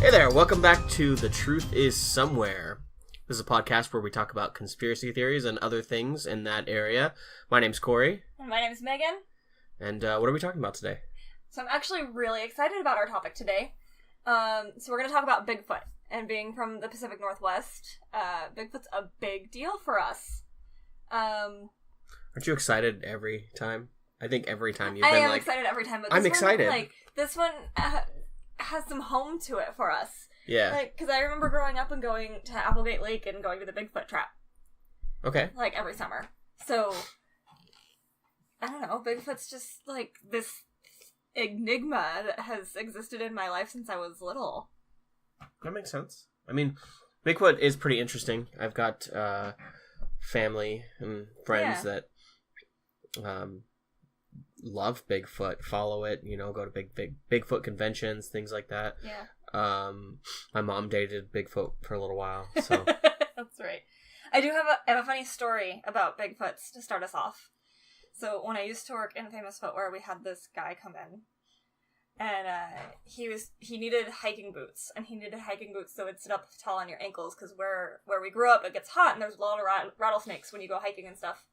Hey there, welcome back to The Truth Is Somewhere. This is a podcast where we talk about conspiracy theories and other things in that area. My name's Corey. And my name's Megan. And what are we talking about today? So I'm actually really excited about our topic today. So we're going to talk about Bigfoot. And being from the Pacific Northwest, Bigfoot's a big deal for us. Aren't you excited every time? I think every time you've been like... I am excited every time, but I'm excited. This one has some home to it for us. Yeah. Because I remember growing up and going to Applegate Lake and going to the Bigfoot trap. Okay. Every summer. So, I don't know, Bigfoot's just, this enigma that has existed in my life since I was little. That makes sense. I mean, Bigfoot is pretty interesting. I've got family and friends that love Bigfoot, follow it, go to big Bigfoot conventions, things like that. Yeah. My mom dated Bigfoot for a little while, so. That's right. I do have a funny story about Bigfoots to start us off. So when I used to work in Famous Footwear, we had this guy come in. And he needed hiking boots, and he needed hiking boots so it'd sit up tall on your ankles, because where we grew up, it gets hot, and there's a lot of rattlesnakes when you go hiking and stuff.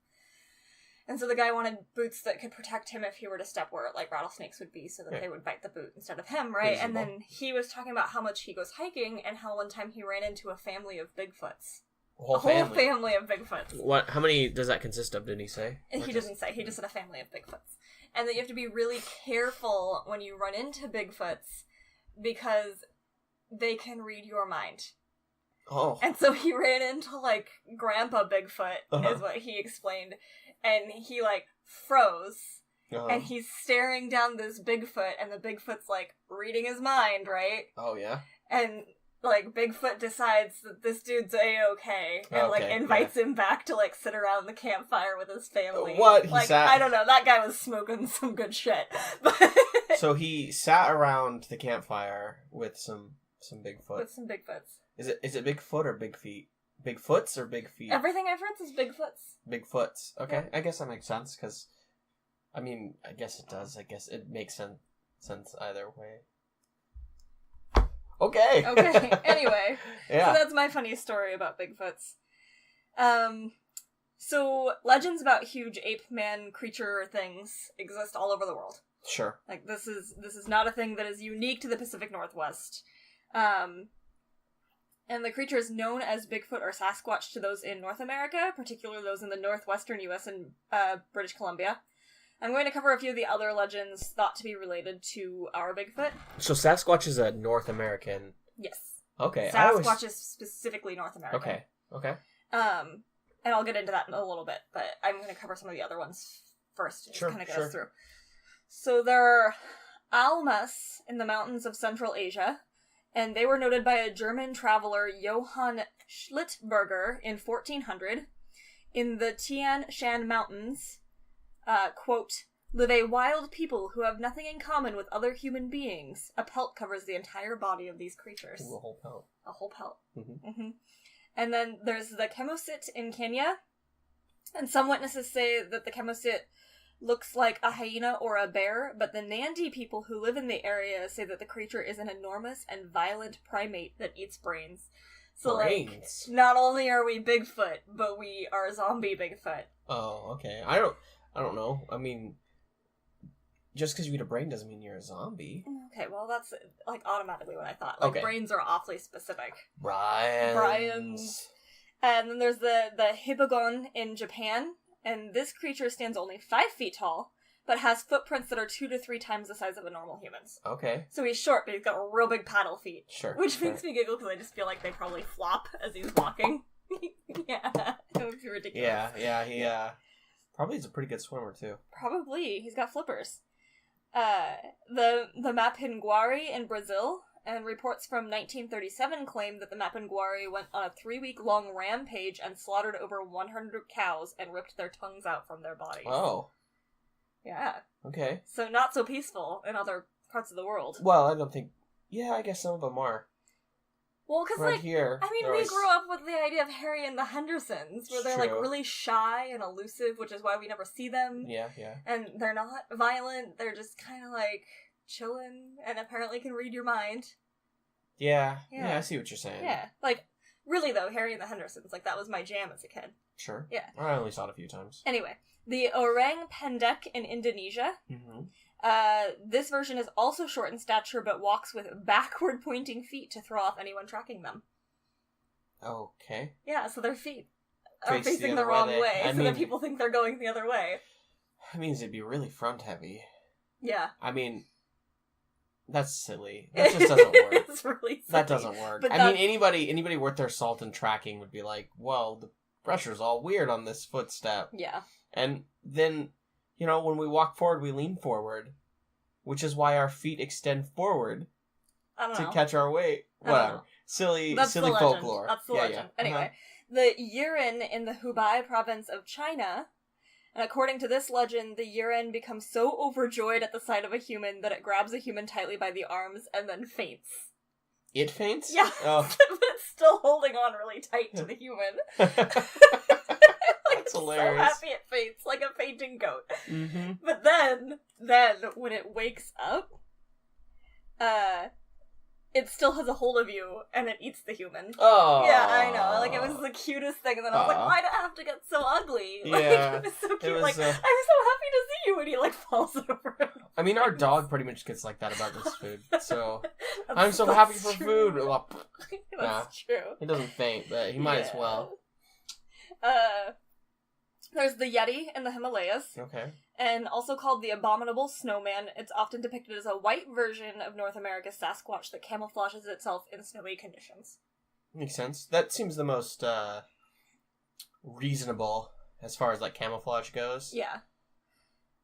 And so the guy wanted boots that could protect him if he were to step where, rattlesnakes would be, so that they would bite the boot instead of him, right? Reasonable. And then he was talking about how much he goes hiking, and how one time he ran into a family of Bigfoots. A whole family of Bigfoots. What? How many does that consist of, didn't he say? He didn't say. He just said a family of Bigfoots. And that you have to be really careful when you run into Bigfoots, because they can read your mind. Oh. And so he ran into, Grandpa Bigfoot, is what he explained. And he, froze. And he's staring down this Bigfoot, and the Bigfoot's, reading his mind, right? Oh, yeah? And, Bigfoot decides that this dude's A-okay, and, invites him back to, sit around the campfire with his family. What? I don't know, that guy was smoking some good shit. So he sat around the campfire with some Bigfoot. With some Bigfoots. Is it Bigfoot or Big Feet? Bigfoots or Big Feet? Everything I've heard is Bigfoots. Bigfoots. Okay, Yeah. I guess that makes sense, because, I guess it does. I guess it makes sense either way. Okay. Anyway. Yeah. So that's my funny story about Bigfoots. So legends about huge ape man creature things exist all over the world. Sure. This is not a thing that is unique to the Pacific Northwest. And the creature is known as Bigfoot or Sasquatch to those in North America, particularly those in the northwestern U.S. and British Columbia. I'm going to cover a few of the other legends thought to be related to our Bigfoot. So Sasquatch is a North American... Yes. Okay. Sasquatch is specifically North American. Okay. And I'll get into that in a little bit, but I'm going to cover some of the other ones first. Just kind of get us through. So there are Almas in the mountains of Central Asia, and they were noted by a German traveler, Johann Schlittberger, in 1400. In the Tian Shan Mountains, quote, live a wild people who have nothing in common with other human beings. A pelt covers the entire body of these creatures. Ooh, a whole pelt. A whole pelt. Mm-hmm. Mm-hmm. And then there's the Chemosit in Kenya. And some witnesses say that the Chemosit looks like a hyena or a bear, but the Nandi people who live in the area say that the creature is an enormous and violent primate that eats brains. So, brains? Not only are we Bigfoot, but we are zombie Bigfoot. Oh, okay. I don't know. Just because you eat a brain doesn't mean you're a zombie. Okay, well, that's, automatically what I thought. Okay. Brains are awfully specific. Brian's. And then there's the Hibagon in Japan, and this creature stands only 5 feet tall, but has footprints that are 2 to 3 times the size of a normal human's. Okay. So he's short, but he's got real big paddle feet. Sure. Which makes me giggle, because I just feel like they probably flop as he's walking. Yeah, it would be ridiculous. Yeah, he probably is a pretty good swimmer, too. Probably. He's got flippers. The Mapinguari in Brazil, and reports from 1937 claim that the Mapinguari went on a 3-week-long rampage and slaughtered over 100 cows and ripped their tongues out from their bodies. Oh. Yeah. Okay. So not so peaceful in other parts of the world. Well, I don't think... Yeah, I guess some of them are. Well, because, right here, we grew up with the idea of Harry and the Hendersons, where they're, really shy and elusive, which is why we never see them. Yeah. And they're not violent, they're just kind of, chilling, and apparently can read your mind. Yeah, I see what you're saying. Yeah, like, really though, Harry and the Hendersons, like, that was my jam as a kid. Sure. Yeah. I only saw it a few times. Anyway, the orang pendek in Indonesia. This version is also short in stature, but walks with backward-pointing feet to throw off anyone tracking them. Okay. Yeah, so their feet are facing the wrong way, so that people think they're going the other way. That means it'd be really front-heavy. Yeah. I mean, that's silly. That just doesn't work. It's really silly. That doesn't work. But I mean, anybody worth their salt in tracking would be like, well, the pressure's all weird on this footstep. Yeah. And then, when we walk forward, we lean forward, which is why our feet extend forward to catch our weight. Whatever. Silly folklore. That's the legend. Anyway, the Yuren in the Hubei province of China, and according to this legend, the Yuren becomes so overjoyed at the sight of a human that it grabs a human tightly by the arms and then faints. It faints? Yeah. Oh. But it's still holding on really tight to the human. That's hilarious. So happy it faints, like a fainting goat. Mm-hmm. But then, when it wakes up, it still has a hold of you, and it eats the human. Oh. Yeah, I know. Like, it was the cutest thing, and then I was like, why did it have to get so ugly? Like, yeah. it was so cute. Was, like, I'm so happy to see you, and he, like, falls over. I mean, our dog pretty much gets like that about this food, so... I'm so happy for true. food! That's true. He doesn't faint, but he might as well. There's the Yeti in the Himalayas. Okay. And also called the Abominable Snowman. It's often depicted as a white version of North America's Sasquatch that camouflages itself in snowy conditions. Makes sense. That seems the most reasonable as far as like camouflage goes. Yeah.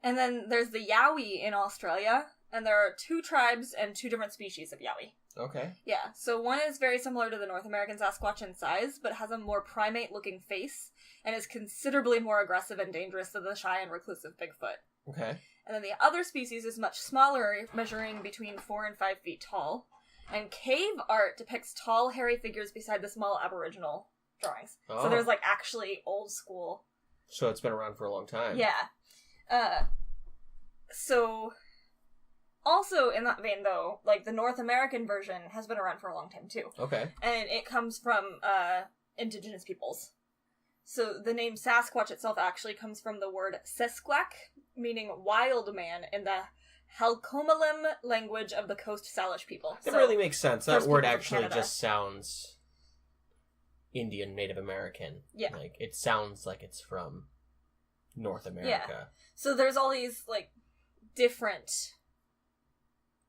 And then there's the Yowie in Australia, and there are 2 tribes and 2 different species of Yowie. Okay. Yeah, so one is very similar to the North American Sasquatch in size, but has a more primate-looking face, and is considerably more aggressive and dangerous than the shy and reclusive Bigfoot. Okay. And then the other species is much smaller, measuring between 4 and 5 feet tall. And cave art depicts tall, hairy figures beside the small Aboriginal drawings. Oh. So there's, like, actually old school. So it's been around for a long time. Yeah. So... Also, in that vein, though, like, the North American version has been around for a long time, too. Okay. And it comes from, indigenous peoples. So the name Sasquatch itself actually comes from the word sasquatch, meaning wild man, in the Halkomelem language of the Coast Salish people. It really makes sense. That word actually Canada. just sounds Indian, Native American. Yeah. Like, it sounds like it's from North America. Yeah. So there's all these, like, different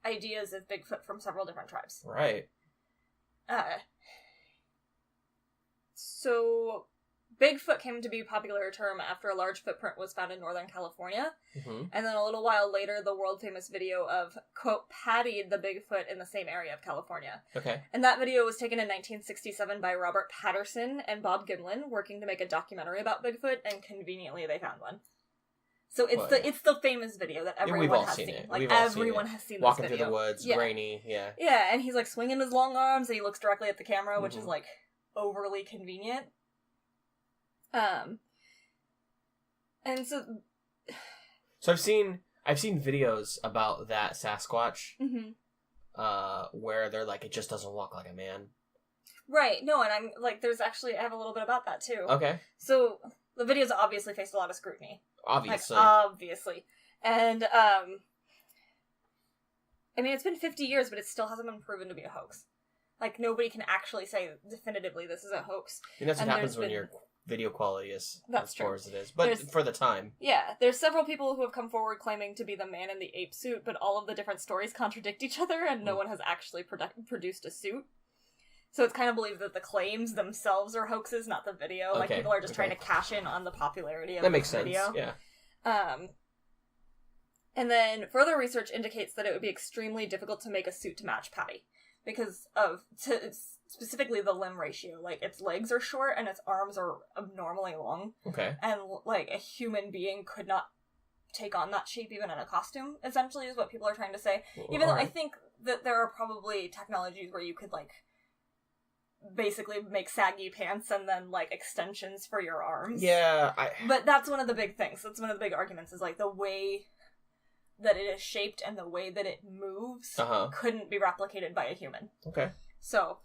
ideas of Bigfoot from several different tribes. Right. So Bigfoot came to be a popular term after a large footprint was found in Northern California. Mm-hmm. And then a little while later, the world-famous video of, quote, Patty the Bigfoot in the same area of California. Okay. And that video was taken in 1967 by Robert Patterson and Bob Gimlin, working to make a documentary about Bigfoot, and conveniently they found one. So it's the famous video that everyone has seen. It. Like, everyone has seen this Walking video. through the woods, grainy, yeah. Yeah, and he's, like, swinging his long arms, and he looks directly at the camera, which is, like, overly convenient. And so I've seen videos about that Sasquatch, where they're like, it just doesn't walk like a man. Right, no, and I'm, like, I have a little bit about that, too. Okay. So, the videos obviously faced a lot of scrutiny. Obviously. Like, obviously. And, I mean, it's been 50 years, but it still hasn't been proven to be a hoax. Like, nobody can actually say definitively this is a hoax. And that's what happens when your video quality is as poor as it is. But for the time. Yeah, there's several people who have come forward claiming to be the man in the ape suit, but all of the different stories contradict each other, and no one has actually produced a suit. So it's kind of believed that the claims themselves are hoaxes, not the video. Okay. Like, people are just trying to cash in on the popularity of the video. That makes sense, yeah. And then further research indicates that it would be extremely difficult to make a suit to match Patty. Because of, specifically the limb ratio. Like, its legs are short and its arms are abnormally long. Okay. And, like, a human being could not take on that shape even in a costume, essentially, is what people are trying to say. Even though I think that there are probably technologies where you could, like, basically make saggy pants and then, like, extensions for your arms. Yeah. But that's one of the big things. That's one of the big arguments, is, like, the way that it is shaped and the way that it moves couldn't be replicated by a human. Okay. So,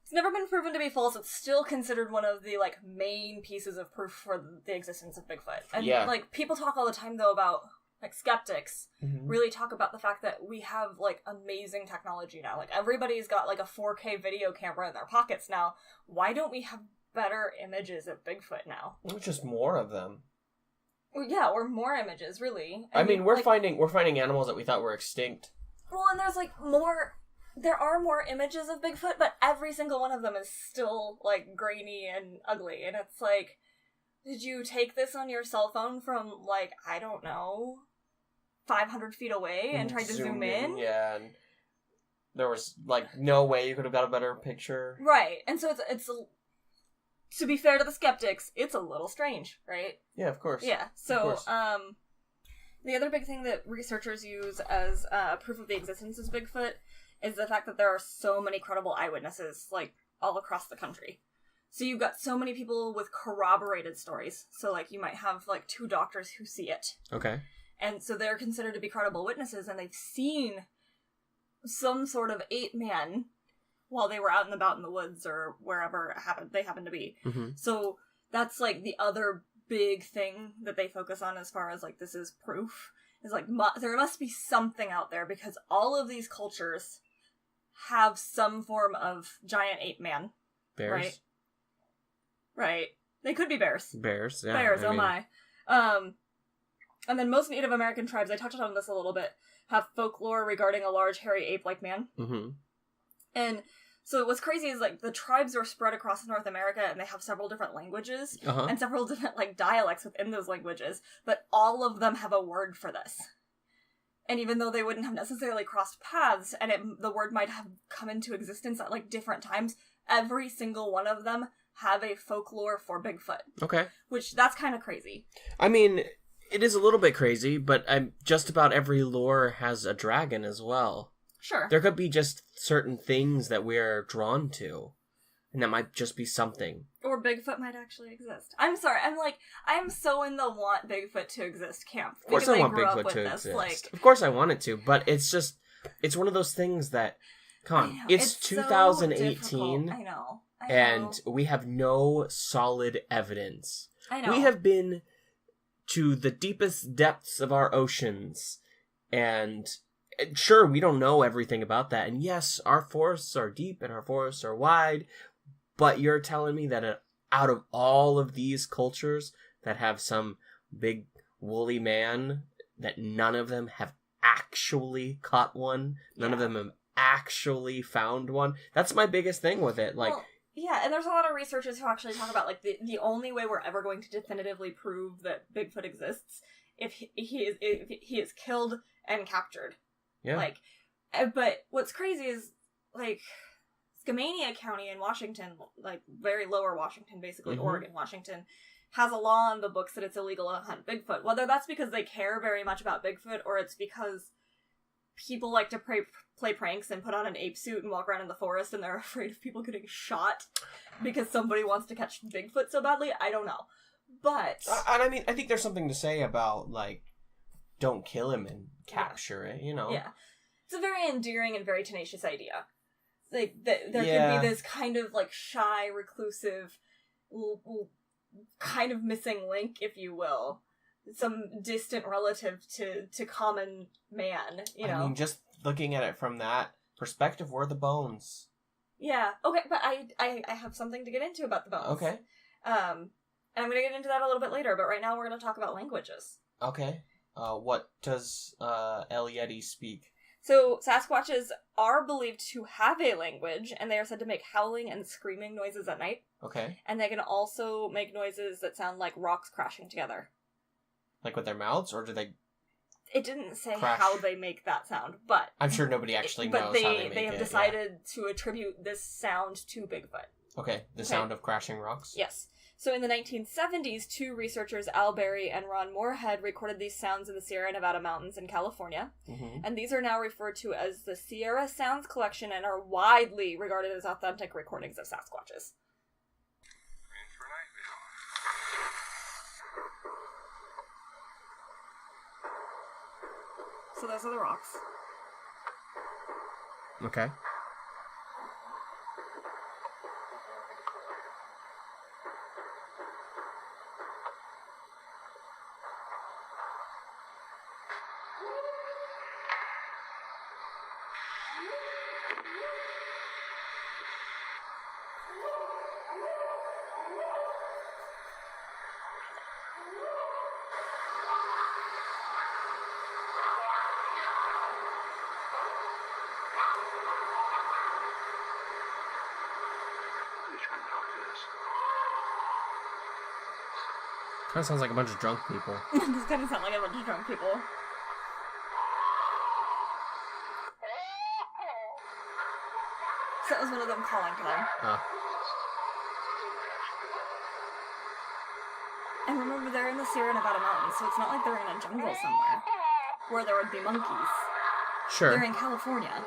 it's never been proven to be false. It's still considered one of the, like, main pieces of proof for the existence of Bigfoot. And, like, people talk all the time, though, about, like, skeptics really talk about the fact that we have, like, amazing technology now. Like, everybody's got, like, a 4K video camera in their pockets now. Why don't we have better images of Bigfoot now? Just more of them. Well, yeah, or more images, really. I mean, we're finding animals that we thought were extinct. Well, and there's, like, there are more images of Bigfoot, but every single one of them is still, like, grainy and ugly. And it's like, did you take this on your cell phone from, like, I don't know, 500 feet away and try to zoom in? Yeah, and there was, like, no way you could have got a better picture. Right, and so it's to be fair to the skeptics, it's a little strange, right? Yeah, of course. Yeah, so, the other big thing that researchers use as proof of the existence of Bigfoot is the fact that there are so many credible eyewitnesses, like, all across the country. So you've got so many people with corroborated stories. So, like, you might have, like, 2 doctors who see it. Okay. And so they're considered to be credible witnesses, and they've seen some sort of ape man while they were out and about in the woods or wherever they happen to be. Mm-hmm. So that's, like, the other big thing that they focus on as far as, like, this is proof. Is, like, there must be something out there because all of these cultures have some form of giant ape man. Bears? Right. They could be bears. Bears, yeah. Bears, oh my. And then most Native American tribes, I touched on this a little bit, have folklore regarding a large, hairy ape-like man. Mm-hmm. And so what's crazy is, like, the tribes are spread across North America, and they have several different languages, and several different, like, dialects within those languages, but all of them have a word for this. And even though they wouldn't have necessarily crossed paths, and the word might have come into existence at, like, different times, every single one of them have a folklore for Bigfoot. Okay. Which, that's kind of crazy. I mean, it is a little bit crazy, but just about every lore has a dragon as well. Sure. There could be just certain things that we're drawn to, and that might just be something. Or Bigfoot might actually exist. I'm sorry, I'm so in the want Bigfoot to exist camp. Of course I want Bigfoot to exist. Like, of course I want it to, but it's one of those things that, come on, it's 2018. So I know. And we have no solid evidence. I know. We have been to the deepest depths of our oceans, and sure, we don't know everything about that. And yes, our forests are deep and our forests are wide, but you're telling me that out of all of these cultures that have some big woolly man, that none of them have actually caught one? None of them have actually found one? That's my biggest thing with it. Like, yeah, and there's a lot of researchers who actually talk about, like, the only way we're ever going to definitively prove that Bigfoot exists if he is killed and captured. Yeah. Like, but what's crazy is, like, Skamania County in Washington, like, very lower Washington, basically, Oregon, Washington, has a law on the books that it's illegal to hunt Bigfoot. Whether that's because they care very much about Bigfoot, or it's because people like to play pranks and put on an ape suit and walk around in the forest and they're afraid of people getting shot because somebody wants to catch Bigfoot so badly, I don't know. But... and I mean, I think there's something to say about, like, don't kill him and capture it, you know? Yeah. It's a very endearing and very tenacious idea. Like, there could be this kind of, like, shy, reclusive, kind of missing link, if you will. Some distant relative to common man, you know? I mean, just looking at it from that perspective, we're the bones. Yeah, okay, but I have something to get into about the bones. Okay. And I'm going to get into that a little bit later, but right now we're going to talk about languages. Okay. What does El Yeti speak? So, Sasquatches are believed to have a language, and they are said to make howling and screaming noises at night. Okay. And they can also make noises that sound like rocks crashing together. Like with their mouths, or do they... It didn't say how they make that sound, but... I'm sure nobody actually knows how they make it. But they have decided to attribute this sound to Bigfoot. Okay, the sound of crashing rocks? Yes. So in the 1970s, 2 researchers, Al Berry and Ron Moorhead, recorded these sounds in the Sierra Nevada mountains in California. Mm-hmm. And these are now referred to as the Sierra Sounds Collection and are widely regarded as authentic recordings of Sasquatches. So those are the rocks. Okay. Kind of sounds like a bunch of drunk people. This kind of sounds like a bunch of drunk people. So that was one of them calling to them. And remember, they're in the Sierra Nevada mountains, so it's not like they're in a jungle somewhere where there would be monkeys. Sure. They're in California.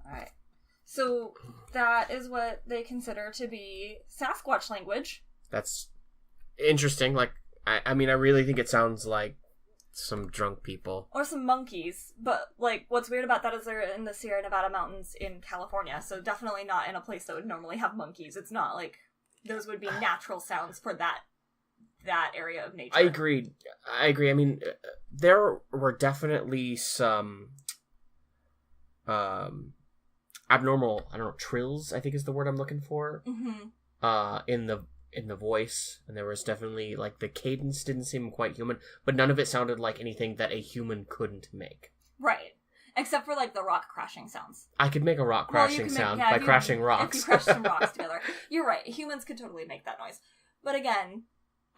Alright. So that is what they consider to be Sasquatch language. That's interesting. Like, I mean, I really think it sounds like some drunk people. Or some monkeys. But, like, what's weird about that is they're in the Sierra Nevada mountains in California, so definitely not in a place that would normally have monkeys. It's not like those would be natural sounds for that area of nature. I agree. I mean, there were definitely some abnormal, I don't know, trills, I think is the word I'm looking for. Mm-hmm. In the voice, and there was definitely, like, the cadence didn't seem quite human, but none of it sounded like anything that a human couldn't make. Right. Except for, like, the rock crashing sounds. I could make a rock crashing sound by crashing rocks. If you crash some rocks together. You're right. Humans could totally make that noise. But again,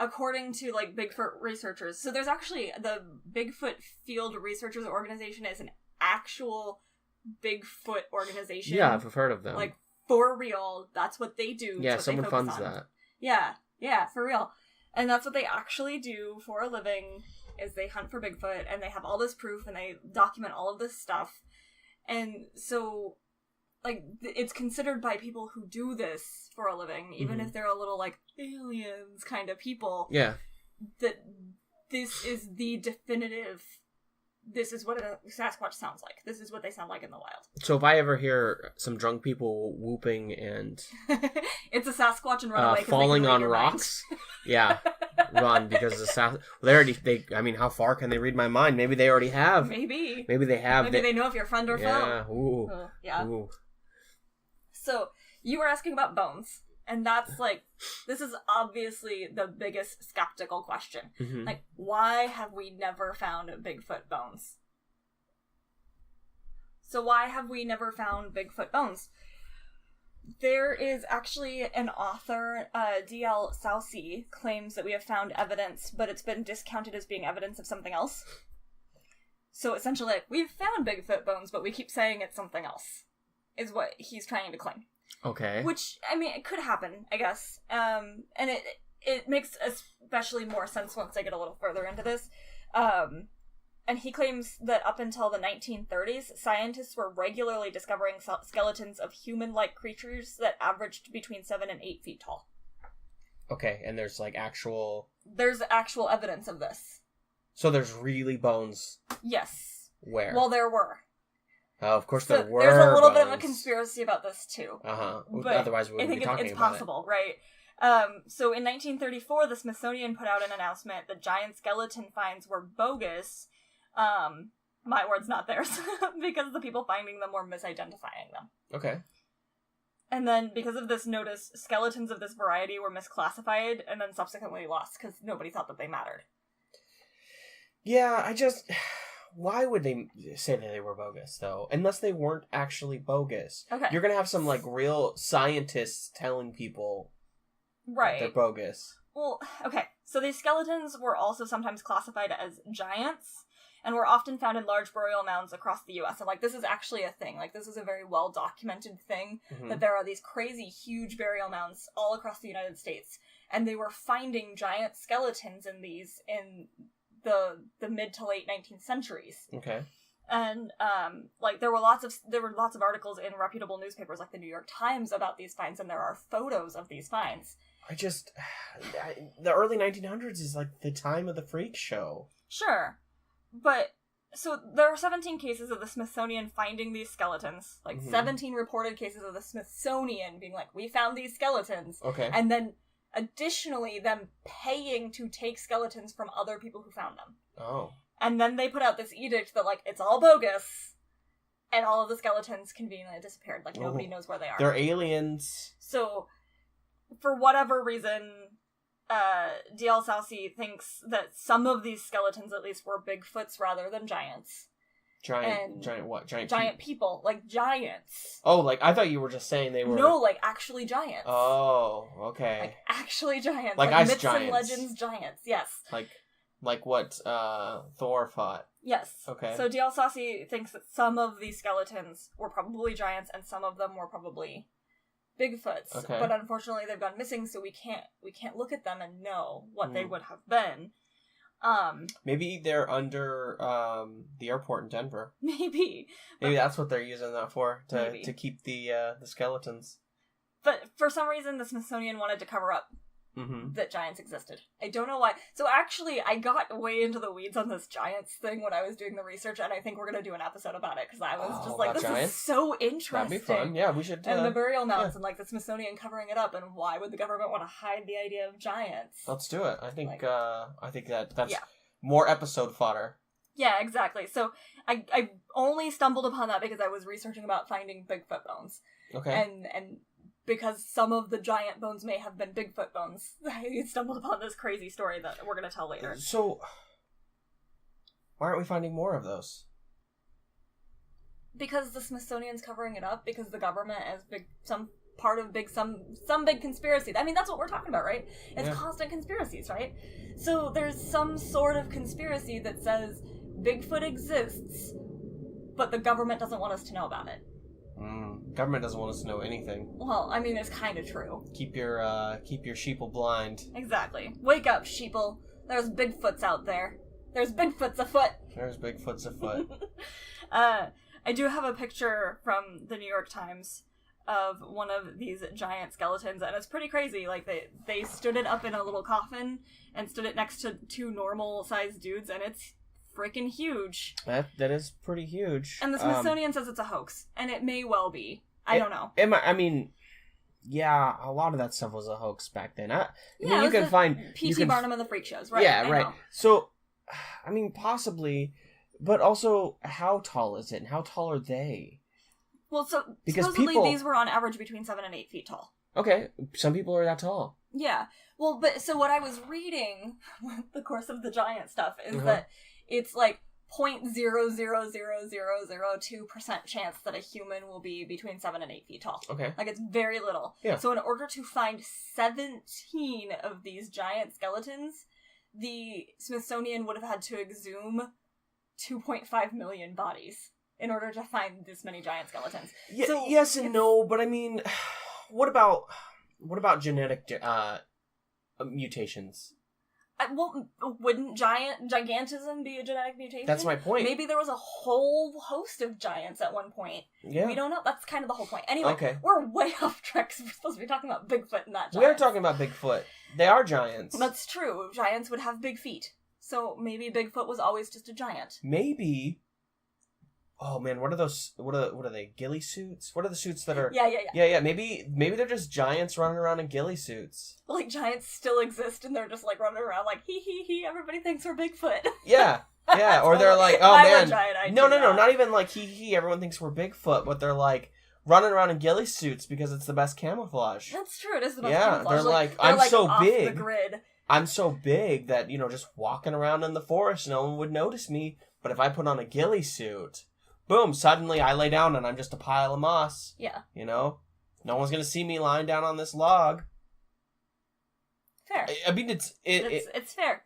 according to, like, Bigfoot researchers, so there's actually, the Bigfoot Field Researchers Organization is an actual Bigfoot organization. Yeah, I've heard of them. Like, for real, that's what they do. Yeah, someone funds that. Yeah, for real. And that's what they actually do for a living, is they hunt for Bigfoot, and they have all this proof, and they document all of this stuff. And so, like, it's considered by people who do this for a living, even if they're a little, like, aliens kind of people. Yeah. That this is the definitive... This is what a Sasquatch sounds like. This is what they sound like in the wild. So if I ever hear some drunk people whooping and... it's a Sasquatch and run away. Falling on rocks? Yeah. Run, because I mean, how far can they read my mind? Maybe they already have. Maybe they have. Maybe they know if you're friend or foe. Yeah. Ooh. Yeah. Ooh. So, you were asking about bones. And that's, like, this is obviously the biggest skeptical question. Mm-hmm. Like, why have we never found Bigfoot bones? So why have we never found Bigfoot bones? There is actually an author, D.L. Soucy, claims that we have found evidence, but it's been discounted as being evidence of something else. So essentially, like, we've found Bigfoot bones, but we keep saying it's something else, is what he's trying to claim. Okay. Which, I mean, it could happen, I guess. And it makes especially more sense once I get a little further into this. And he claims that up until the 1930s, scientists were regularly discovering skeletons of human-like creatures that averaged between 7 and 8 feet tall. Okay, and there's, like, actual... There's actual evidence of this. So there's really bones? Yes. Where? Well, there were. Oh, of course there were. There's a little bones. bit of a conspiracy about this too. But otherwise we wouldn't be talking it's about possible, right? So in 1934, the Smithsonian put out an announcement that giant skeleton finds were bogus. My words, not theirs, because the people finding them were misidentifying them. Okay. And then, because of this notice, skeletons of this variety were misclassified and then subsequently lost because nobody thought that they mattered. Yeah, why would they say that they were bogus, though? Unless they weren't actually bogus. Okay. You're gonna have some, like, real scientists telling people they're bogus. Well, okay. So these skeletons were also sometimes classified as giants, and were often found in large burial mounds across the U.S. And, like, this is actually a thing. Like, this is a very well-documented thing, that there are these crazy, huge burial mounds all across the United States. And they were finding giant skeletons in these in the mid to late 19th centuries. Okay. And like there were lots of articles in reputable newspapers like the New York Times about these finds, and there are photos of these finds. The early 1900s is like the time of the freak show. Sure. But so there are 17 cases of the Smithsonian finding these skeletons. Like 17 reported cases of the Smithsonian being like, we found these skeletons. Okay. And then Additionally, them paying to take skeletons from other people who found them. Oh. And then they put out this edict that, like, it's all bogus, and all of the skeletons conveniently disappeared. Like, nobody knows where they are. They're aliens. So, for whatever reason, D.L. Soucy thinks that some of these skeletons, at least, were Bigfoots rather than giants. Giant what? Giant people. Like, giants. Oh, like, I thought you were just saying they were... No, like, actually giants. Oh, okay. Like, actually giants. Like ice myths giants. and legends giants, yes. Like what, Thor fought. Yes. Okay. So D.L. Soucy thinks that some of these skeletons were probably giants, and some of them were probably Bigfoots. Okay. But unfortunately, they've gone missing, so we can't look at them and know what they would have been. Maybe they're under the airport in Denver. Maybe That's what they're using that for, to keep the skeletons. But for some reason, the Smithsonian wanted to cover up that giants existed. I don't know why. So actually, I got way into the weeds on this giants thing when I was doing the research, and I think we're going to do an episode about it, because I was just like, this giants? Is so interesting. That'd be fun. Yeah, we should. And the burial mounds and, like, the Smithsonian covering it up, and why would the government want to hide the idea of giants? Let's do it. I think that's more episode fodder. Yeah, exactly. So I only stumbled upon that because I was researching about finding Bigfoot bones. Okay. And because some of the giant bones may have been Bigfoot bones, I stumbled upon this crazy story that we're going to tell later. So, why aren't we finding more of those? Because the Smithsonian's covering it up, because the government is some big conspiracy. I mean, that's what we're talking about, right? It's constant conspiracies, right? So there's some sort of conspiracy that says Bigfoot exists, but the government doesn't want us to know about it. Government doesn't want us to know anything. Well, I mean, it's kind of true. Keep your sheeple blind. Exactly. Wake up, sheeple. There's Bigfoots out there. There's Bigfoots afoot. There's Bigfoots afoot. I do have a picture from the New York Times of one of these giant skeletons, and it's pretty crazy. Like, they stood it up in a little coffin and stood it next to two normal-sized dudes, and it's freaking huge. That is pretty huge. And the Smithsonian says it's a hoax, and it may well be. I don't know. I mean, yeah, a lot of that stuff was a hoax back then. I mean, you can find P.T. Barnum and the Freak Shows, right? Yeah, right. So, I mean, possibly, but also, how tall is it, and how tall are they? Well, because supposedly these were on average between 7 and 8 feet tall. Okay, some people are that tall. Yeah. Well, but so what I was reading with the course of the giant stuff is that it's like 0.00002% chance that a human will be between 7 and 8 feet tall. Okay. Like, it's very little. Yeah. So in order to find 17 of these giant skeletons, the Smithsonian would have had to exhume 2.5 million bodies in order to find this many giant skeletons. Yeah, so yes and no, but I mean, what about genetic mutations? Well, wouldn't gigantism be a genetic mutation? That's my point. Maybe there was a whole host of giants at one point. Yeah. We don't know. That's kind of the whole point. Anyway, we're way off track because we're supposed to be talking about Bigfoot and not giants. We are talking about Bigfoot. They are giants. That's true. Giants would have big feet. So maybe Bigfoot was always just a giant. Maybe. Oh man, what are those? What are they? Ghillie suits? What are the suits that are? Yeah. Maybe they're just giants running around in ghillie suits. Like, giants still exist, and they're just like running around like hee. Everybody thinks we're Bigfoot. Yeah. Or they're like, oh man, no, not even like hee. Everyone thinks we're Bigfoot, but they're like running around in ghillie suits because it's the best camouflage. That's true. It is the best camouflage. They're like I'm so off big. The grid. I'm so big that just walking around in the forest, no one would notice me. But if I put on a ghillie suit. Boom, suddenly I lay down and I'm just a pile of moss. Yeah. No one's going to see me lying down on this log. Fair. I mean, it's fair.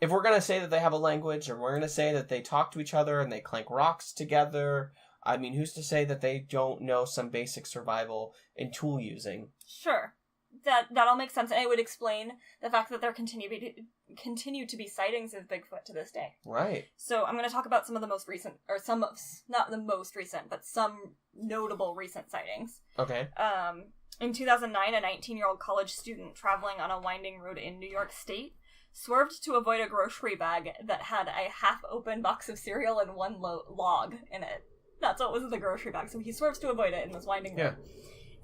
If we're going to say that they have a language, or we're going to say that they talk to each other and they clank rocks together, I mean, who's to say that they don't know some basic survival and tool using? Sure. That all makes sense, and it would explain the fact that there continue to be sightings of Bigfoot to this day. Right. So I'm going to talk about some of the most recent, or some of, not the most recent, but some notable recent sightings. Okay. In 2009, a 19-year-old college student traveling on a winding road in New York State swerved to avoid a grocery bag that had a half-open box of cereal and one log in it. That's what was in the grocery bag, so he swerves to avoid it in this winding road.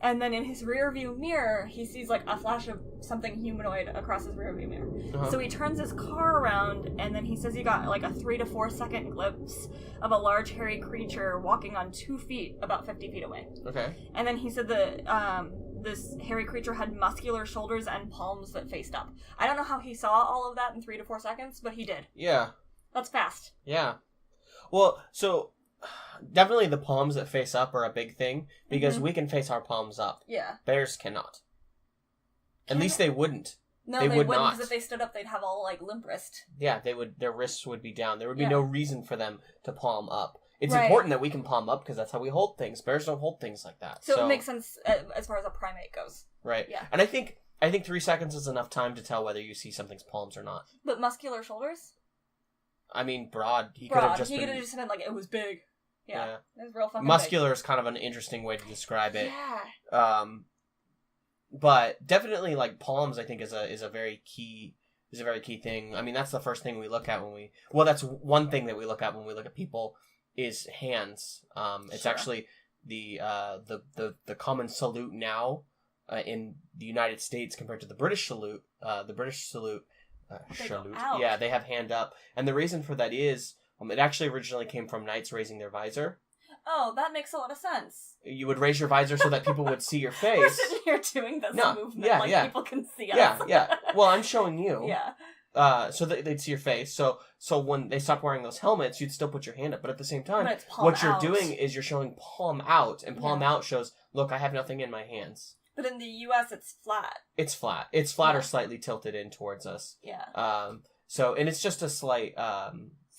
And then in his rear view mirror, he sees like a flash of something humanoid across his rear view mirror. Uh-huh. So he turns his car around, and then he says he got like a 3 to 4 second glimpse of a large hairy creature walking on 2 feet about 50 feet away. Okay. And then he said that this hairy creature had muscular shoulders and palms that faced up. I don't know how he saw all of that in 3 to 4 seconds, but he did. Yeah. That's fast. Yeah. Well, so definitely the palms that face up are a big thing, because we can face our palms up. Yeah. Bears cannot. At least they wouldn't. No, they wouldn't, because if they stood up, they'd have all, like, limp wrist. Yeah, they would. Their wrists would be down. There would be no reason for them to palm up. It's important that we can palm up, because that's how we hold things. Bears don't hold things like that. So it makes sense as far as a primate goes. Right. Yeah. And I think 3 seconds is enough time to tell whether you see something's palms or not. But muscular shoulders? I mean, broad. He could have just been like, it was big. Yeah. It was real fucking muscular big. is kind of an interesting way to describe it. Yeah. But definitely, like, palms, I think, is a very key thing. I mean, that's the first thing we look at that's one thing that we look at when we look at people is hands. It's actually the common salute now in the United States compared to the British salute. The British salute, salute. Yeah, they have hand up, and the reason for that is it actually originally came from knights raising their visor. Oh, that makes a lot of sense. You would raise your visor so that people would see your face. We're sitting here doing this movement people can see us. Yeah. Well, I'm showing you. Yeah. So they'd see your face. So when they stopped wearing those helmets, you'd still put your hand up. But at the same time, what you're doing is you're showing palm out. And palm out shows, look, I have nothing in my hands. But in the U.S., it's flat. It's flat. It's flat or slightly tilted in towards us. Yeah. And it's just a slight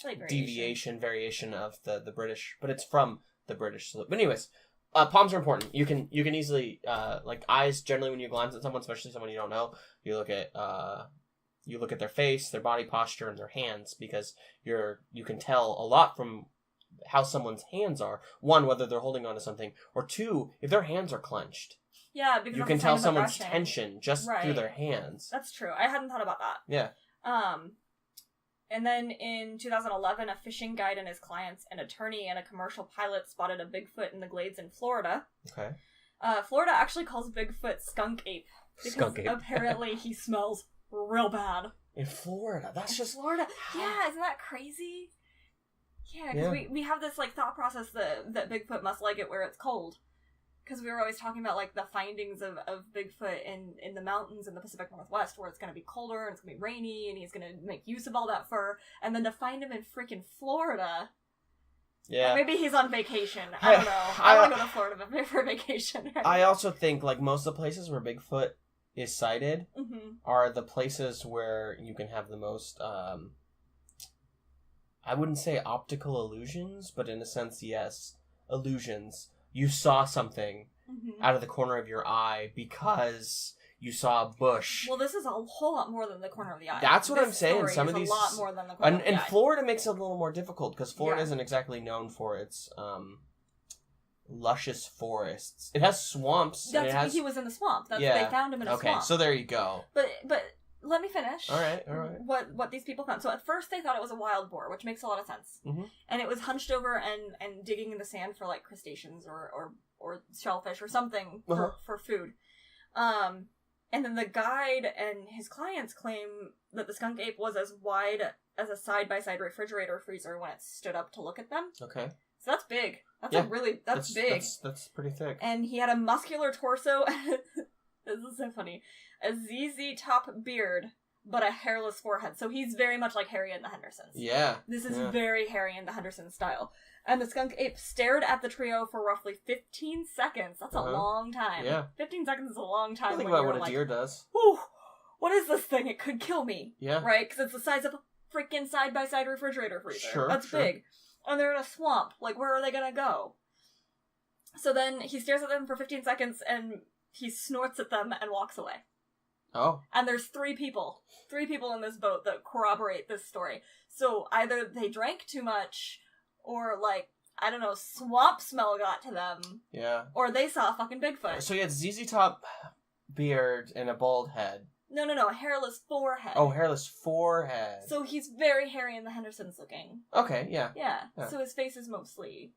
variation of the British, but it's from the British salute. But anyways, palms are important. You can easily like eyes. Generally, when you glance at someone, especially someone you don't know, you look at their face, their body posture, and their hands, because you can tell a lot from how someone's hands are. One, whether they're holding onto something, or two, if their hands are clenched. Yeah, because you can tell someone's tension just through their hands. That's true. I hadn't thought about that. Yeah. And then in 2011, a fishing guide and his clients, an attorney, and a commercial pilot spotted a Bigfoot in the glades in Florida. Okay. Florida actually calls Bigfoot skunk ape. Because apparently he smells real bad. In Florida? That's just... Florida. Yeah, isn't that crazy? Yeah, because we have this, like, thought process that Bigfoot must like it where it's cold. Because we were always talking about, like, the findings of Bigfoot in the mountains in the Pacific Northwest, where it's going to be colder and it's going to be rainy and he's going to make use of all that fur. And then to find him in freaking Florida... Yeah. Or maybe he's on vacation. I don't know. I want to go to Florida for vacation. Right? I also think, like, most of the places where Bigfoot is sighted are the places where you can have the most, I wouldn't say optical illusions, but in a sense, yes, illusions. You saw something out of the corner of your eye because you saw a bush. Well, this is a whole lot more than the corner of the eye. That's what I'm saying. Some of these, a lot more than the corner of the eye. And Florida makes it a little more difficult because Florida isn't exactly known for its luscious forests. It has swamps. He was in the swamp. They found him in a swamp. Okay, so there you go. But let me finish. All right. What these people found. So at first they thought it was a wild boar, which makes a lot of sense. And it was hunched over and digging in the sand for, like, crustaceans or shellfish or something for food. And then the guide and his clients claim that the skunk ape was as wide as a side-by-side refrigerator freezer when it stood up to look at them. Okay. So that's big. That's big. That's pretty thick. And he had a muscular torso. This is so funny. A ZZ top beard, but a hairless forehead. So he's very much like Harry and the Hendersons. Yeah. This is very Harry and the Hendersons style. And the skunk ape stared at the trio for roughly 15 seconds. That's a long time. Yeah. 15 seconds is a long time. Think about what a deer does. Whew, what is this thing? It could kill me. Yeah. Right? Because it's the size of a freaking side-by-side refrigerator freezer. Sure, That's big. And they're in a swamp. Like, where are they gonna go? So then he stares at them for 15 seconds and he snorts at them and walks away. Oh. And there's 3 people in this boat that corroborate this story. So either they drank too much, or, like, I don't know, swamp smell got to them. Yeah. Or they saw a fucking Bigfoot. So he had ZZ Top beard and a bald head. No, a hairless forehead. Oh, hairless forehead. So he's very Harry and the Hendersons looking. Okay, yeah. Yeah. So his face is mostly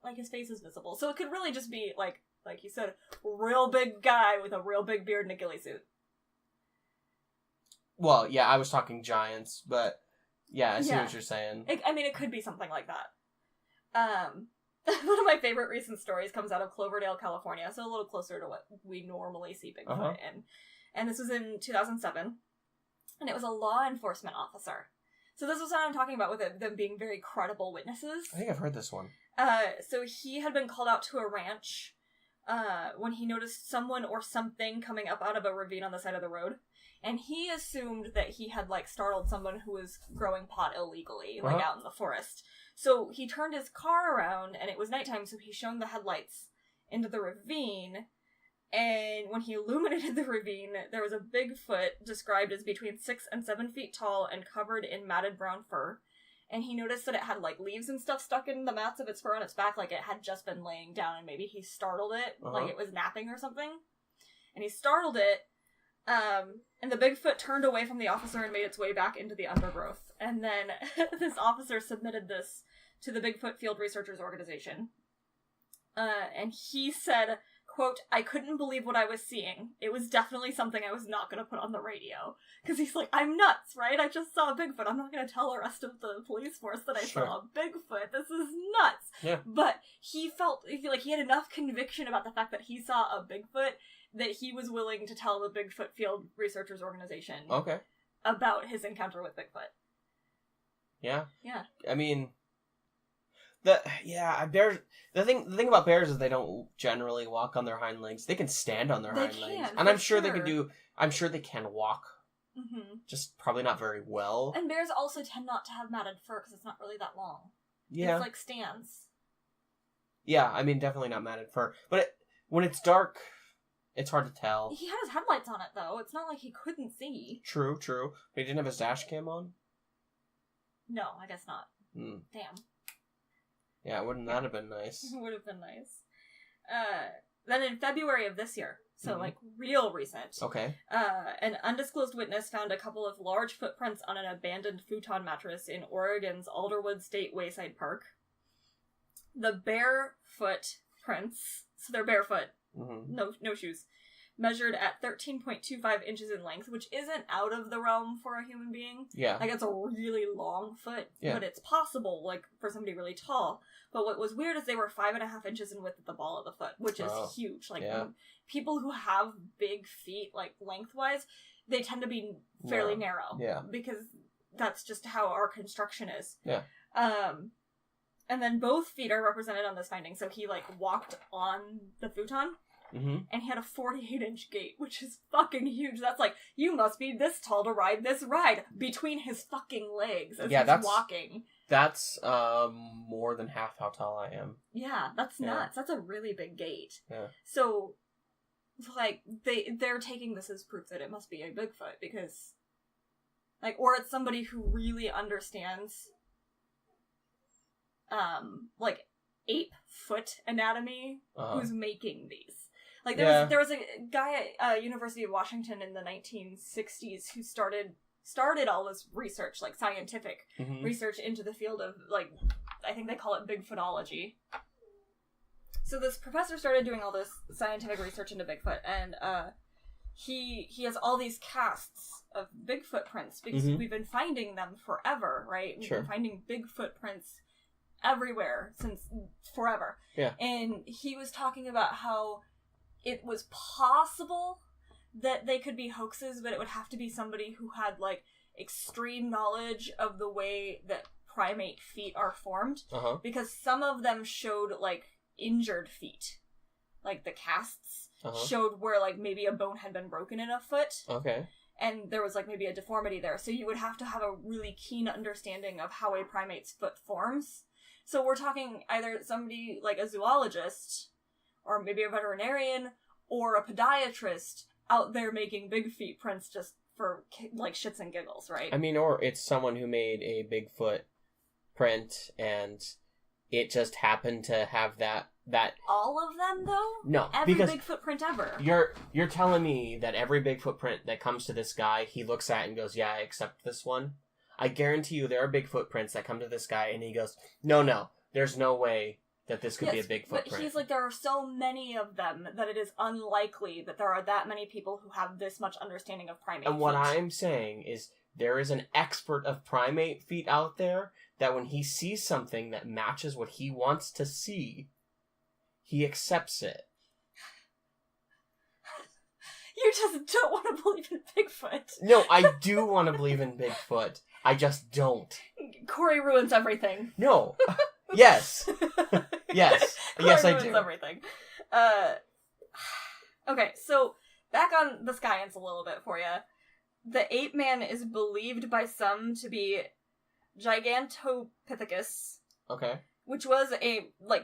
like, his face is visible. So it could really just be, like you said, real big guy with a real big beard and a ghillie suit. Well, yeah, I was talking giants, but yeah, I see what you're saying. It could be something like that. One of my favorite recent stories comes out of Cloverdale, California, so a little closer to what we normally see Bigfoot in. And this was in 2007, and it was a law enforcement officer. So this was what I'm talking about with them being very credible witnesses. I think I've heard this one. So he had been called out to a ranch when he noticed someone or something coming up out of a ravine on the side of the road. And he assumed that he had, like, startled someone who was growing pot illegally, like, out in the forest. So he turned his car around, and it was nighttime, so he shone the headlights into the ravine. And when he illuminated the ravine, there was a Bigfoot described as between 6 and 7 feet tall and covered in matted brown fur. And he noticed that it had, like, leaves and stuff stuck in the mats of its fur on its back, like it had just been laying down, and maybe he startled it, like it was napping or something. And he startled it, and the Bigfoot turned away from the officer and made its way back into the undergrowth. And then this officer submitted this to the Bigfoot Field Researchers Organization. And he said, quote, "I couldn't believe what I was seeing. It was definitely something I was not going to put on the radio." Because he's like, I'm nuts, right? I just saw a Bigfoot. I'm not going to tell the rest of the police force that I saw a Bigfoot. This is nuts. Yeah. But he felt like he had enough conviction about the fact that he saw a Bigfoot that he was willing to tell the Bigfoot Field Researchers Organization about his encounter with Bigfoot. Yeah. Yeah. I mean, bears. The thing about bears is they don't generally walk on their hind legs. They can stand on their hind legs, and I'm sure they can do. I'm sure they can walk. Mm-hmm. Just probably not very well. And bears also tend not to have matted fur because it's not really that long. Yeah. It's like stands. Yeah, I mean, definitely not matted fur, but when it's dark, it's hard to tell. He had his headlights on it, though. It's not like he couldn't see. True. But he didn't have his dash cam on? No, I guess not. Damn. Yeah, wouldn't that have been nice? It would have been nice. Then in February of this year, so like real recent, an undisclosed witness found a couple of large footprints on an abandoned futon mattress in Oregon's Alderwood State Wayside Park. The barefoot prints, so they're barefoot, no shoes, measured at 13.25 inches in length, which isn't out of the realm for a human being. Yeah. Like, it's a really long foot, but it's possible, like, for somebody really tall. But what was weird is they were 5.5 inches in width at the ball of the foot, which is huge. Like, people who have big feet, like, lengthwise, they tend to be fairly narrow. Yeah. Because that's just how our construction is. Yeah. And then both feet are represented on this finding. So he, like, walked on the futon. And he had a 48-inch gait, which is fucking huge. That's like, you must be this tall to ride this ride between his fucking legs as he's walking. That's more than half how tall I am. Yeah, that's nuts. That's a really big gait. Yeah. So, like, they're taking this as proof that it must be a Bigfoot because, like, or it's somebody who really understands, like, ape foot anatomy who's making these. Like, there was a guy at University of Washington in the 1960s who started all this research, like scientific research into the field of, like, I think they call it Bigfootology. So this professor started doing all this scientific research into Bigfoot, and he has all these casts of Bigfoot prints because we've been finding them forever, right? We've been finding Bigfoot prints everywhere since forever. Yeah. And he was talking about how it was possible that they could be hoaxes, but it would have to be somebody who had, like, extreme knowledge of the way that primate feet are formed. Because some of them showed, like, injured feet. Like, the casts showed where, like, maybe a bone had been broken in a foot. Okay. And there was, like, maybe a deformity there. So you would have to have a really keen understanding of how a primate's foot forms. So we're talking either somebody, like, a zoologist, or maybe a veterinarian, or a podiatrist out there making big feet prints just for, like, shits and giggles, right? I mean, or it's someone who made a Bigfoot print, and it just happened to have that... All of them, though? No, every Bigfoot print ever. You're telling me that every Bigfoot print that comes to this guy, he looks at and goes, yeah, I accept this one? I guarantee you there are Bigfoot prints that come to this guy, and he goes, no, there's no way that this could be a big footprint. But he's like, there are so many of them that it is unlikely that there are that many people who have this much understanding of primate And what I'm saying is there is an expert of primate feet out there that when he sees something that matches what he wants to see, he accepts it. You just don't want to believe in Bigfoot. No, I do want to believe in Bigfoot. I just don't. Corey ruins everything. No. Yes. Yes. Yes, I do. Ruins everything. Okay, so back on the science a little bit for you. The ape man is believed by some to be Gigantopithecus. Okay. Which was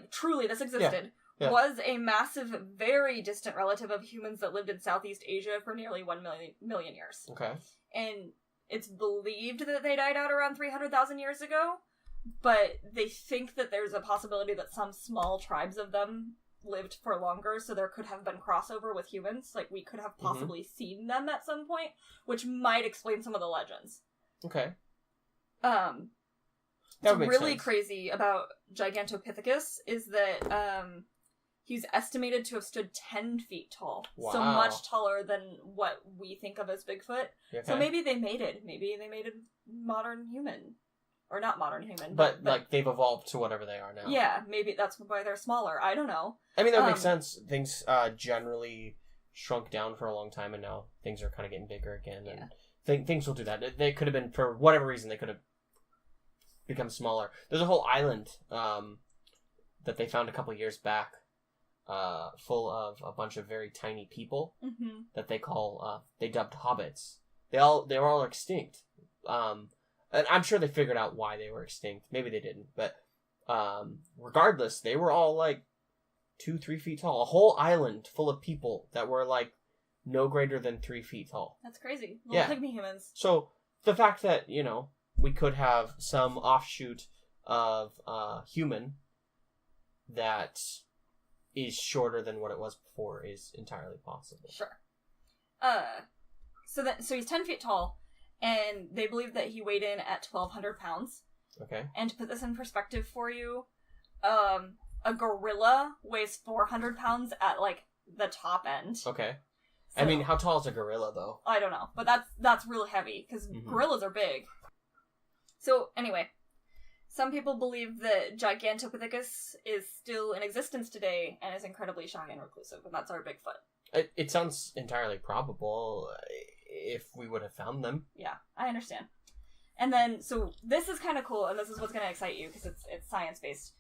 truly, this existed. Yeah. Was a massive, very distant relative of humans that lived in Southeast Asia for nearly 1 million years. Okay. And it's believed that they died out around 300,000 years ago, but they think that there's a possibility that some small tribes of them lived for longer, so there could have been crossover with humans. Like, we could have possibly seen them at some point, which might explain some of the legends. Okay. What's really crazy about Gigantopithecus is that, he's estimated to have stood 10 feet tall. Wow. So much taller than what we think of as Bigfoot. Okay. So maybe they mated. Maybe they made a modern human. Or not modern human. But they've evolved to whatever they are now. Yeah, maybe that's why they're smaller. I don't know. I mean, that makes sense. Things generally shrunk down for a long time, and now things are kind of getting bigger again. Yeah. And things will do that. They could have been, for whatever reason, they could have become smaller. There's a whole island that they found a couple years back. Full of a bunch of very tiny people that they dubbed hobbits. They were all extinct. And I'm sure they figured out why they were extinct. Maybe they didn't, but regardless, they were all 2-3 feet tall. A whole island full of people that were no greater than 3 feet tall. That's crazy. Little pygmy humans. So the fact that we could have some offshoot of human that is shorter than what it was before is entirely possible. Sure. So he's 10 feet tall, and they believe that he weighed in at 1,200 pounds. Okay. And to put this in perspective for you, a gorilla weighs 400 pounds at the top end. Okay. So, I mean, how tall is a gorilla though? I don't know, but that's really heavy because gorillas are big. So anyway. Some people believe that Gigantopithecus is still in existence today and is incredibly shy and reclusive, and that's our Bigfoot. It sounds entirely probable if we would have found them. Yeah, I understand. And then, so this is kind of cool, and this is what's going to excite you, because it's science-based.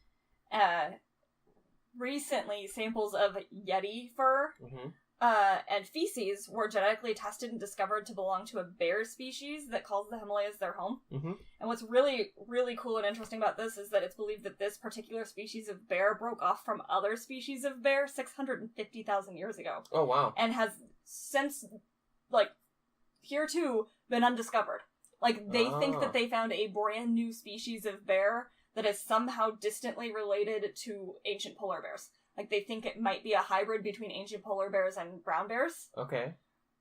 Recently, samples of Yeti fur and feces were genetically tested and discovered to belong to a bear species that calls the Himalayas their home. And what's really, really cool and interesting about this is that it's believed that this particular species of bear broke off from other species of bear 650,000 years ago. Oh, wow. And has since, here too, been undiscovered. They think that they found a brand new species of bear that is somehow distantly related to ancient polar bears. They think it might be a hybrid between ancient polar bears and brown bears. Okay.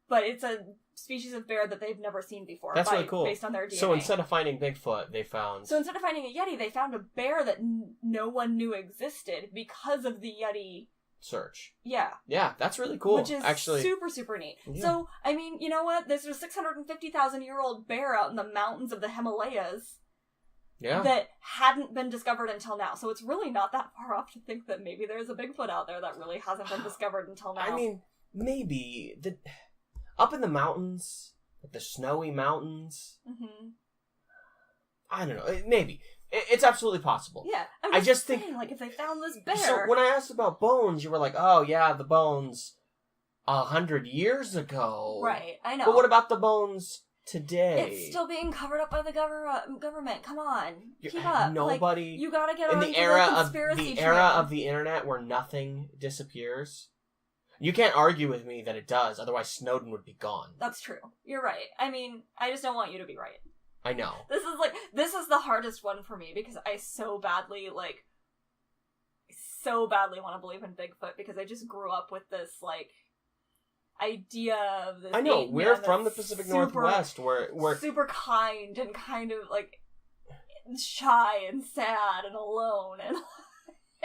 But it's a species of bear that they've never seen before. That's really cool. Based on their DNA. So instead of finding Bigfoot, they found... So instead of finding a Yeti, they found a bear that no one knew existed because of the Yeti... search. Yeah. Yeah, that's really cool. Which is super, super neat. Yeah. So, I mean, you know what? There's a 650,000-year-old bear out in the mountains of the Himalayas. Yeah. That hadn't been discovered until now. So it's really not that far off to think that maybe there's a Bigfoot out there that really hasn't been discovered until now. I mean, maybe. Up in the mountains, the snowy mountains. I don't know. Maybe. It's absolutely possible. Yeah. I just think, if they found this bear... So when I asked about bones, you were like, oh, yeah, the bones 100 years ago. Right, I know. But what about the bones... today? It's still being covered up by the government. Come on, keep up. Nobody. You gotta get on the era of the internet where nothing disappears. You can't argue with me that it does. Otherwise, Snowden would be gone. That's true. You're right. I mean, I just don't want you to be right. I know. This is the hardest one for me because I so badly want to believe in Bigfoot because I just grew up with this idea of this. I know, we're from the Pacific Northwest where super kind and kind of shy and sad and alone and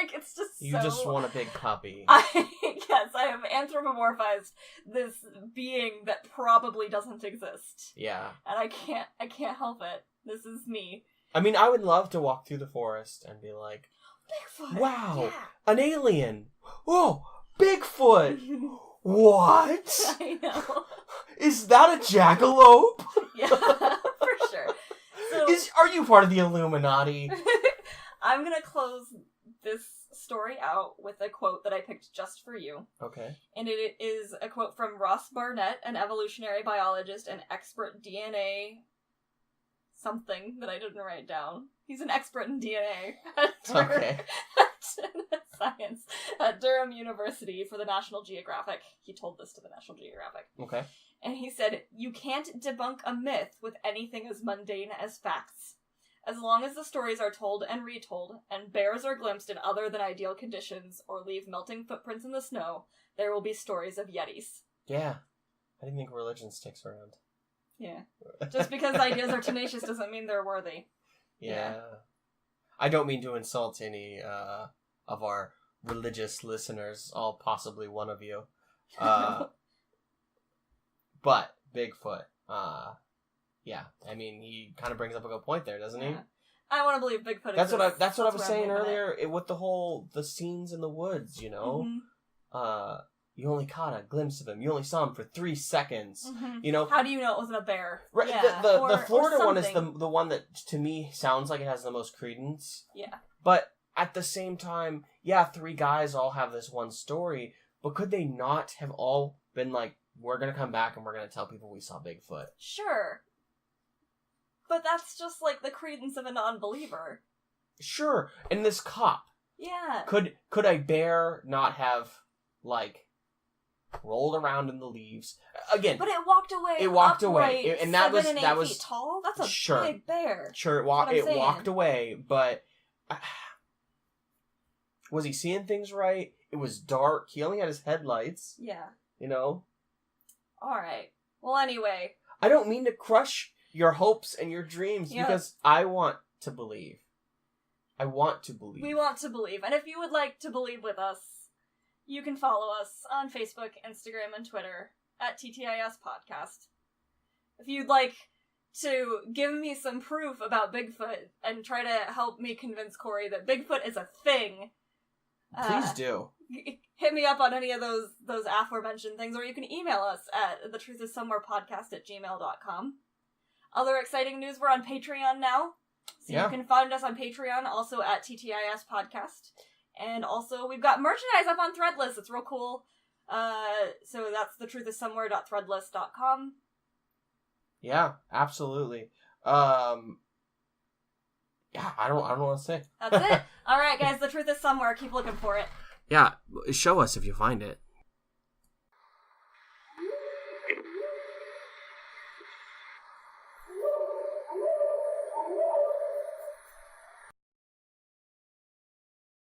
Like, it's just You just want a big puppy. Yes, I have anthropomorphized this being that probably doesn't exist. Yeah. And I can't help it. This is me. I mean, I would love to walk through the forest and be like, Bigfoot! wow, yeah. An alien! Oh, Bigfoot! What? I know. Is that a jackalope? Yeah, for sure. So, Are you part of the Illuminati? I'm gonna close this story out with a quote that I picked just for you. Okay. And it is a quote from Ross Barnett, an evolutionary biologist and expert DNA something that I didn't write down. He's an expert in DNA. Okay. Science at Durham University for the National Geographic. He told this to the National Geographic. Okay. And he said, "You can't debunk a myth with anything as mundane as facts. As long as the stories are told and retold, and bears are glimpsed in other than ideal conditions, or leave melting footprints in the snow, there will be stories of yetis." Yeah. I didn't think religion sticks around. Yeah. Just because ideas are tenacious doesn't mean they're worthy. Yeah. I don't mean to insult any of our religious listeners, all possibly one of you. But Bigfoot, yeah, I mean, he kind of brings up a good point there, doesn't he? I want to believe Bigfoot That's exists. That's what I was saying earlier with the scenes in the woods, you know? Mm-hmm. You only caught a glimpse of him. You only saw him for 3 seconds. Mm-hmm. You know? How do you know it wasn't a bear? Right. Yeah. The Florida one is the one that, to me, sounds like it has the most credence. Yeah. But at the same time, yeah, 3 guys all have this one story, but could they not have all been like, we're going to come back and we're going to tell people we saw Bigfoot? Sure. But that's just like the credence of a non-believer. Sure. And this cop. Yeah. Could a bear not have, like, rolled around in the leaves again? But it walked away. It walked away, and that was 8 feet tall. That's a big bear. Sure, it walked away, but was he seeing things right? It was dark. He only had his headlights. Yeah. You know. All right. Well, anyway. I don't mean to crush your hopes and your dreams because I want to believe. I want to believe. We want to believe, and if you would like to believe with us, you can follow us on Facebook, Instagram, and Twitter at TTIS Podcast. If you'd like to give me some proof about Bigfoot and try to help me convince Corey that Bigfoot is a thing, please do. Hit me up on any of those aforementioned things, or you can email us at thetruthisomewherepodcast@gmail.com. Other exciting news, we're on Patreon now. So you can find us on Patreon, also at TTIS Podcast. And also, we've got merchandise up on Threadless. It's real cool. So that's thetruthisomewhere.threadless.com. Yeah, absolutely. Yeah, I don't know what to say. That's it. All right, guys. The truth is somewhere. Keep looking for it. Yeah, show us if you find it.